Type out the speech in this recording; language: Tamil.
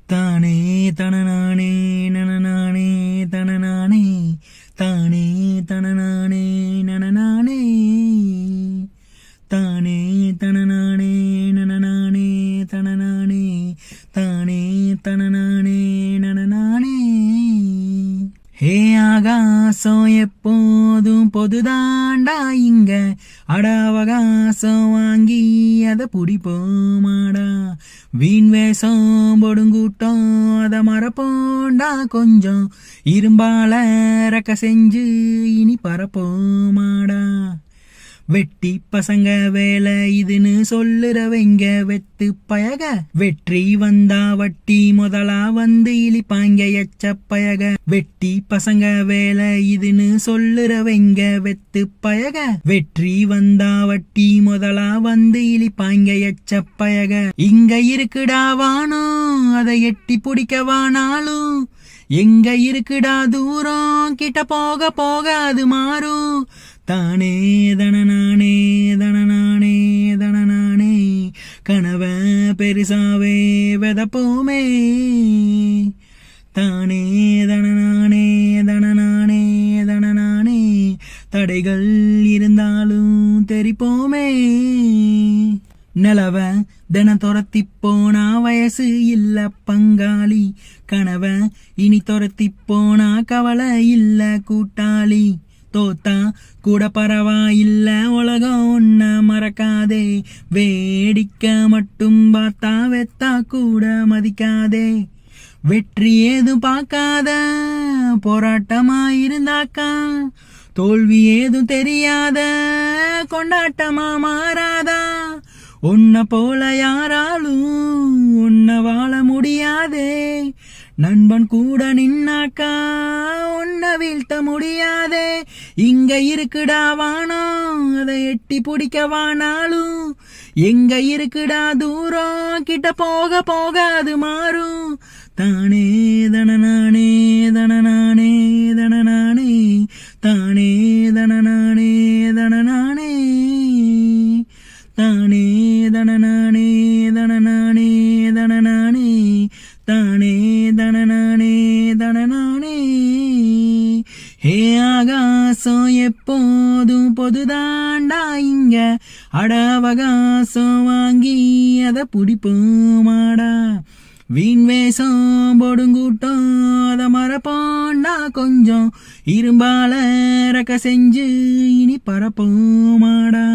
தானே தனநானே நனநானே தனநானே தானே தனநானே நனநானே தானே தனநானே நனநானே தனநானே தானே தனநானே நனநானே. ஹே ஆகாசம் எப்போதும் பொதுதாண்டா இங்க அடாவகாசம் வாங்கி அதை புடிப்போமாடா. வீண் வேஷம் பொடுங்கூட்டம் அதை மறப்போண்டா கொஞ்சம் இரும்பால ரக்க செஞ்சு இனி பரப்போமாடா. வெட்டி பசங்க வேலை இதுன்னு சொல்லுறவங்க வெத்து பயக. வெற்றி வந்தா வட்டி முதலா வந்து இழிப்பாங்க எச்ச பயக. வெட்டி பசங்க வேலை இதுன்னு சொல்லுறவங்க வெத்து பயக. வெற்றி வந்தா வட்டி முதலா வந்து இழிப்பாங்க எச்ச பயக. இங்க இருக்குடா வானம் அதை எட்டி பிடிக்கவானாலும் எங்க இருக்குடா தூரம் கிட்ட போக போக அது மாறும். தானே தனநானே தனநானே தனநானே கனவ பெருசாவே வெதப்போமே. தானே தனநானே தனநானே தனநானே தடைகள் இருந்தாலும் தெரிப்போமே. நிலவ தின துரத்தி போனா வயசு இல்ல பங்காளி. கனவ இனி துரத்தி போனா கவலை இல்ல கூட்டாளி. தோத்தா கூட பரவாயில்ல உலகம் ஒன்ன மறக்காதே. வேடிக்க மட்டும் பார்த்தா வெத்தா கூட மதிக்காதே. வெற்றி ஏதும் பார்க்காத போராட்டமா இருந்தாக்கா தோல்வி ஏதும் தெரியாத கொண்டாட்டமா மாறாதா. உன்ன போல யாராலும் உன்ன வாழ முடியாதே. நண்பன் கூட நின்னாக்கா உன்ன வீழ்த்த முடியாதே. இங்க இருக்குடா வானம் அதை எட்டி பிடிக்கவானாலும் எங்க இருக்குடா தூரம் கிட்ட போக போக அது மாறும். தானே தனநானே தனநானே தனநானே தானே தனநானே தனநானே தானே தனநானே தனநானே தனநானே தானே தனநானே தனநானே. ஹே ஆகாசம் எப்போதும் பொதுதாண்டா இங்க அடாவகாசம் வாங்கி அதை புடிப்போமாடா. வீண் வேஷம் பொடுங்கூட்டம் அதை மறப்போண்டா கொஞ்சம் இரும்பால ரக்க செஞ்சு இனி பரப்போமாடா.